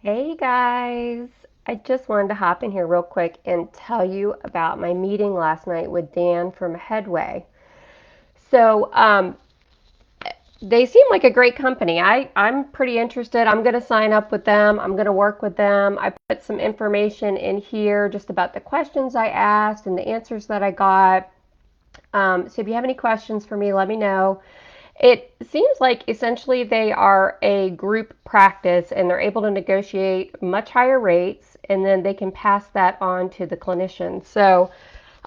Hey guys, I just wanted to hop in here real quick and tell you about my meeting last night with Dan from Headway. So, they seem like a great company. I'm pretty interested. I'm going to sign up with them. I'm going to work with them. I put some information in here just about the questions I asked and the answers that I got. So if you have any questions for me, let me know. It seems like essentially they are a group practice and they're able to negotiate much higher rates and then they can pass that on to the clinicians. So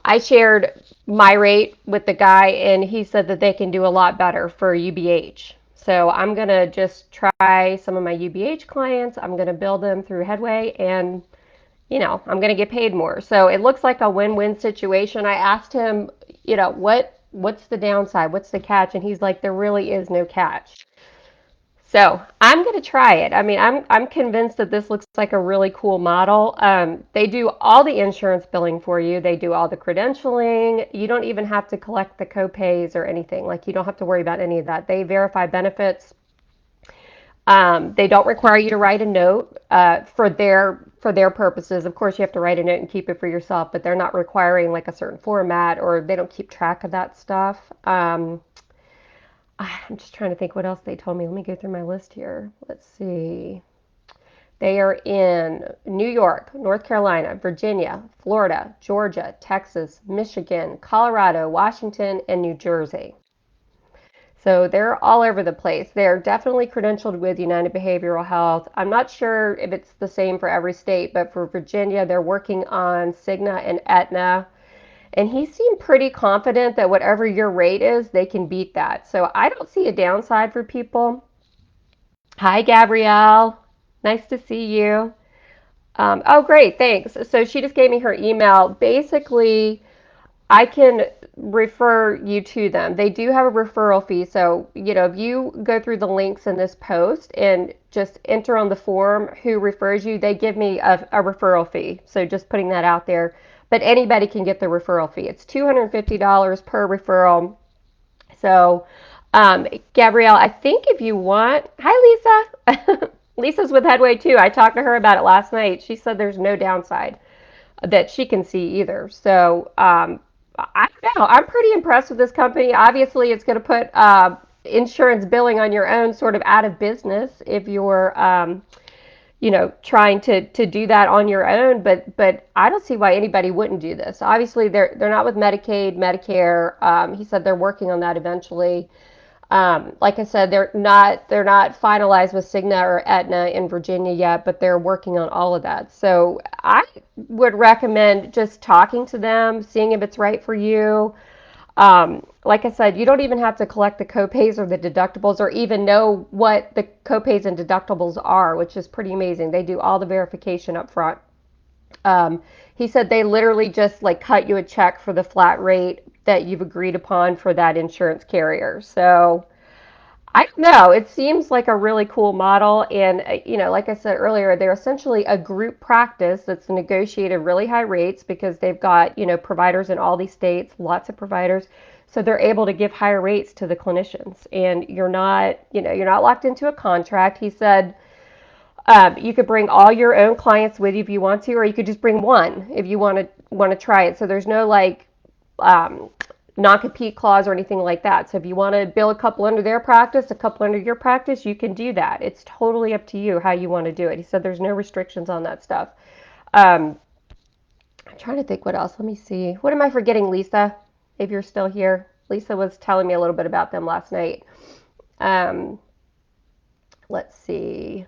I shared my rate with the guy and he said that they can do a lot better for UBH. So I'm going to just try some of my UBH clients. I'm going to build them through Headway and I'm going to get paid more. So it looks like a win-win situation. I asked him, what's the downside? What's the catch? And he's like, there really is no catch. So I'm going to try it. I mean, I'm convinced that this looks like a really cool model. They do all the insurance billing for you. They do all the credentialing. You don't even have to collect the copays or anything. Like you don't have to worry about any of that. They verify benefits. They don't require you to write a note for their purposes. Of course, you have to write a note and keep it for yourself, but they're not requiring like a certain format or they don't keep track of that stuff. I'm just trying to think what else they told me. Let me go through my list here. Let's see. They are in New York, North Carolina, Virginia, Florida, Georgia, Texas, Michigan, Colorado, Washington, and New Jersey. So they're all over the place. They're definitely credentialed with United Behavioral Health. I'm not sure if it's the same for every state, but for Virginia, they're working on Cigna and Aetna. And he seemed pretty confident that whatever your rate is, they can beat that. So I don't see a downside for people. Hi, Gabrielle. Nice to see you. Oh, great. Thanks. So she just gave me her email. Basically, I can refer you to them. They do have a referral fee. So, if you go through the links in this post and just enter on the form who refers you, they give me a referral fee. So, just putting that out there. But anybody can get the referral fee. It's $250 per referral. So, Gabrielle, I think if you want, hi, Lisa. Lisa's with Headway too. I talked to her about it last night. She said there's no downside that she can see either. So I don't know. I'm pretty impressed with this company. Obviously, it's going to put insurance billing on your own sort of out of business if you're, trying to do that on your own. But I don't see why anybody wouldn't do this. Obviously, they're not with Medicaid, Medicare. He said they're working on that eventually. Like I said, they're not finalized with Cigna or Aetna in Virginia yet, but they're working on all of that. So I would recommend just talking to them, seeing if it's right for you. Like I said, you don't even have to collect the copays or the deductibles or even know what the copays and deductibles are, which is pretty amazing. They do all the verification up front. He said they literally just like cut you a check for the flat rate that you've agreed upon for that insurance carrier. So I don't know. It seems like a really cool model. And, like I said earlier, they're essentially a group practice that's negotiated really high rates because they've got, providers in all these states, lots of providers. So they're able to give higher rates to the clinicians. And you're not locked into a contract. He said you could bring all your own clients with you if you want to, or you could just bring one if you want to try it. So there's no like um, non-compete clause or anything like that. So if you want to bill a couple under their practice, a couple under your practice, you can do that. It's totally up to you how you want to do it. He said there's no restrictions on that stuff. Um, I'm trying to think what else. Let me see. What am I forgetting, Lisa? If you're still here, Lisa was telling me a little bit about them last night. Um, let's see.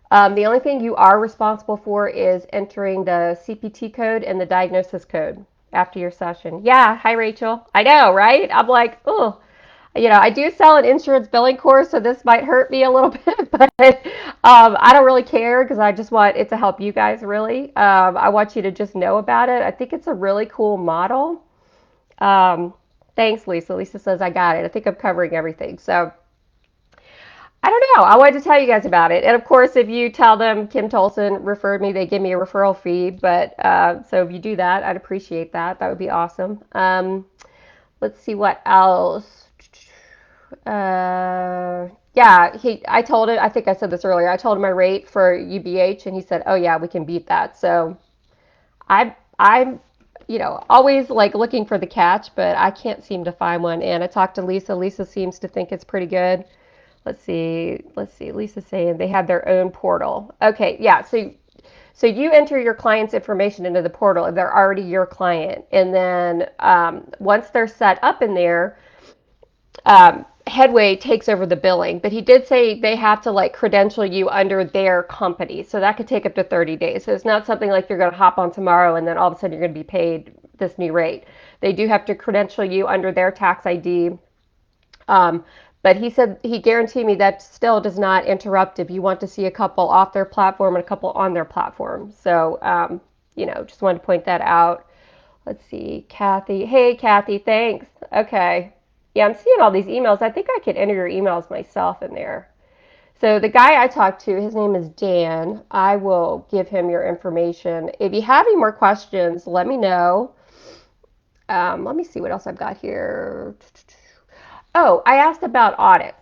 The only thing you are responsible for is entering the CPT code and the diagnosis code after your session. Yeah, hi Rachel. I know, right? I'm like, oh, I do sell an insurance billing course, so this might hurt me a little bit, but I don't really care because I just want it to help you guys really. I want you to just know about it. I think it's a really cool model. Um, thanks, Lisa. Lisa says I got it. I think I'm covering everything. So I don't know. I wanted to tell you guys about it. And of course, if you tell them Kim Tolson referred me, they give me a referral fee. But so if you do that, I'd appreciate that. That would be awesome. Let's see what else. Yeah, I told it, I think I said this earlier. I told him my rate for UBH and he said, "Oh yeah, we can beat that." So, I'm always like looking for the catch, but I can't seem to find one. And I talked to Lisa. Lisa seems to think it's pretty good. Let's see. Let's see. Lisa's saying they have their own portal. Okay, yeah. So you enter your client's information into the portal if they're already your client, and then once they're set up in there, Headway takes over the billing. But he did say they have to like credential you under their company, so that could take up to 30 days. So it's not something like you're going to hop on tomorrow and then all of a sudden you're going to be paid this new rate. They do have to credential you under their tax ID. Um, but he said he guaranteed me that still does not interrupt if you want to see a couple off their platform and a couple on their platform. So, just wanted to point that out. Let's see, Kathy. Hey, Kathy, thanks. Okay. Yeah, I'm seeing all these emails. I think I could enter your emails myself in there. So the guy I talked to, his name is Dan. I will give him your information. If you have any more questions, let me know. Let me see what else I've got here. Oh, I asked about audits.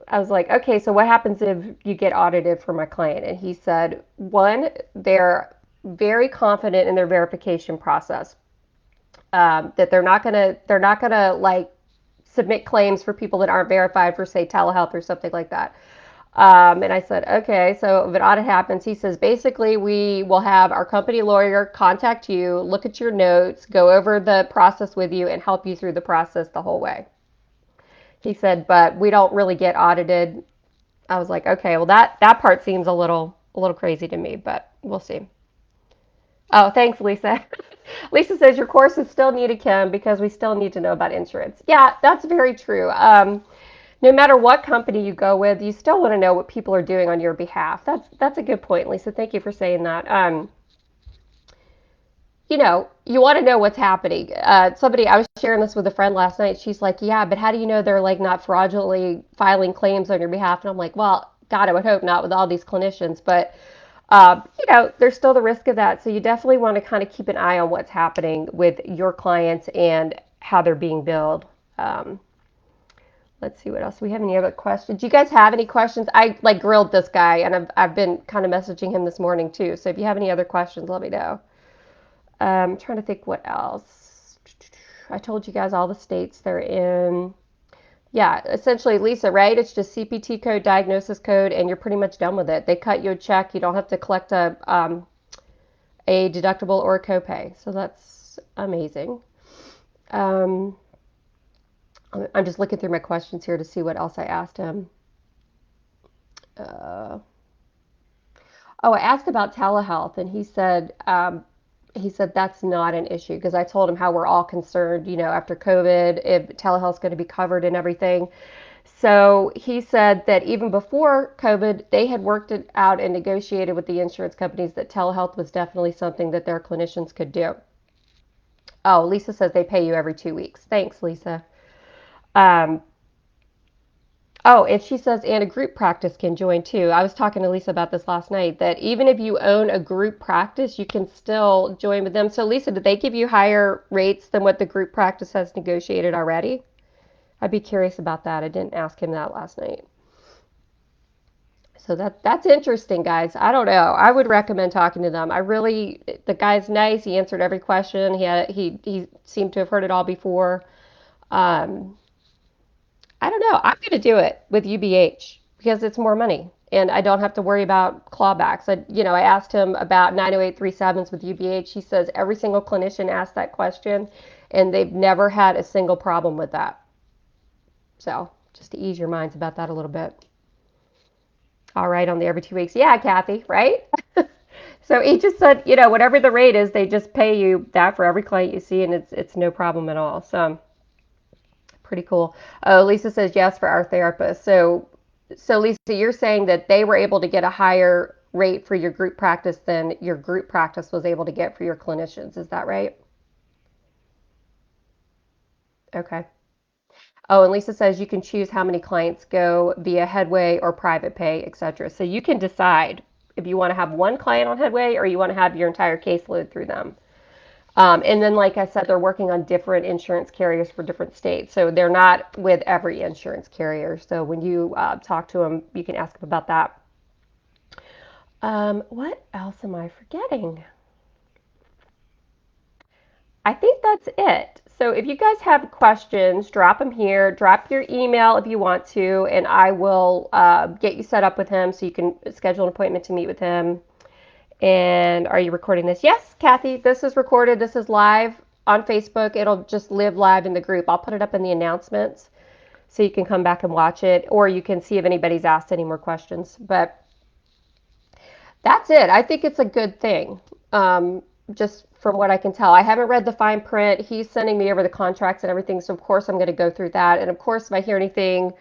I was like, okay, so what happens if you get audited for my client? And he said, one, they're very confident in their verification process. That they're not gonna like submit claims for people that aren't verified for say telehealth or something like that. And I said, okay, so if an audit happens, he says, basically, we will have our company lawyer contact you, look at your notes, go over the process with you, and help you through the process the whole way. He said, but we don't really get audited. I was like, okay, well that part seems a little crazy to me, but we'll see. Oh, thanks, Lisa. Lisa says your course is still needed, Kim, because we still need to know about insurance. Yeah, that's very true. No matter what company you go with, you still want to know what people are doing on your behalf. That's a good point, Lisa. Thank you for saying that. You want to know what's happening. I was sharing this with a friend last night. She's like, yeah, but how do you know they're like not fraudulently filing claims on your behalf? And I'm like, well, God, I would hope not with all these clinicians, but there's still the risk of that. So you definitely want to kind of keep an eye on what's happening with your clients and how they're being billed. Um, let's see what else. Do we have any other questions? Do you guys have any questions? I like grilled this guy, and I've been kind of messaging him this morning too. So if you have any other questions, let me know. I'm trying to think what else. I told you guys all the states they're in. Yeah, essentially, Lisa, right? It's just CPT code, diagnosis code, and you're pretty much done with it. They cut you a check. You don't have to collect a deductible or a copay. So that's amazing. Um, I'm just looking through my questions here to see what else I asked him. Uh, oh, I asked about telehealth, and he said that's not an issue because I told him how we're all concerned, after COVID, if telehealth's going to be covered and everything. So he said that even before COVID, they had worked it out and negotiated with the insurance companies that telehealth was definitely something that their clinicians could do. Oh, Lisa says they pay you every 2 weeks. Thanks, Lisa. Um, oh, and she says, and a group practice can join too. I was talking to Lisa about this last night that even if you own a group practice, you can still join with them. So, Lisa, did they give you higher rates than what the group practice has negotiated already? I'd be curious about that. I didn't ask him that last night. So that's interesting, guys. I don't know. I would recommend talking to them. The guy's nice. He answered every question. He seemed to have heard it all before. Um, I don't know. I'm going to do it with UBH because it's more money and I don't have to worry about clawbacks. I asked him about 90837s with UBH. He says every single clinician asked that question and they've never had a single problem with that. So just to ease your minds about that a little bit. All right, on the every 2 weeks. Yeah, Kathy, right? So he just said, whatever the rate is, they just pay you that for every client you see, and it's no problem at all. So pretty cool. Oh, Lisa says yes for our therapist. So Lisa, you're saying that they were able to get a higher rate for your group practice than your group practice was able to get for your clinicians. Is that right? Okay. Oh, and Lisa says you can choose how many clients go via Headway or private pay, etc. So you can decide if you want to have one client on Headway or you want to have your entire caseload through them. And then, like I said, they're working on different insurance carriers for different states. So they're not with every insurance carrier. So when you talk to them, you can ask them about that. What else am I forgetting? I think that's it. So if you guys have questions, drop them here. Drop your email if you want to, and I will get you set up with him so you can schedule an appointment to meet with him. And are you recording this? Yes, Kathy, this is recorded. This is live on Facebook. It'll just live live in the group. I'll put it up in the announcements so you can come back and watch it, or you can see if anybody's asked any more questions. But that's it. I think it's a good thing. Just from what I can tell, I haven't read the fine print. He's sending me over the contracts and everything, so of course I'm going to go through that. And of course, if I hear anything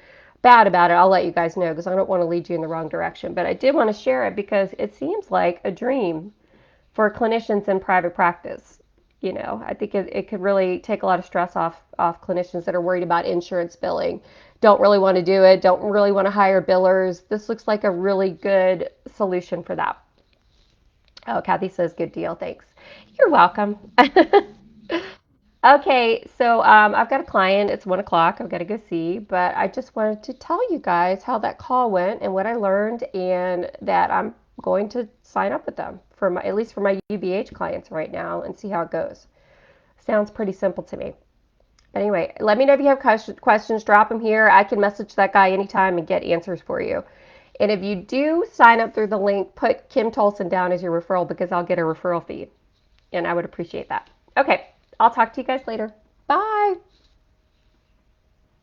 bad about it, I'll let you guys know because I don't want to lead you in the wrong direction. But I did want to share it because it seems like a dream for clinicians in private practice. I think it could really take a lot of stress off clinicians that are worried about insurance billing, don't really want to do it, don't really want to hire billers. This looks like a really good solution for that. Oh, Kathy says good deal. Thanks. You're welcome. Okay, so I've got a client. It's 1 o'clock. I've got to go see, but I just wanted to tell you guys how that call went and what I learned, and that I'm going to sign up with them for at least for my UBH clients right now and see how it goes. Sounds pretty simple to me. Anyway, let me know if you have questions. Drop them here. I can message that guy anytime and get answers for you. And if you do sign up through the link, put Kim Tolson down as your referral because I'll get a referral fee, and I would appreciate that. Okay, I'll talk to you guys later. Bye.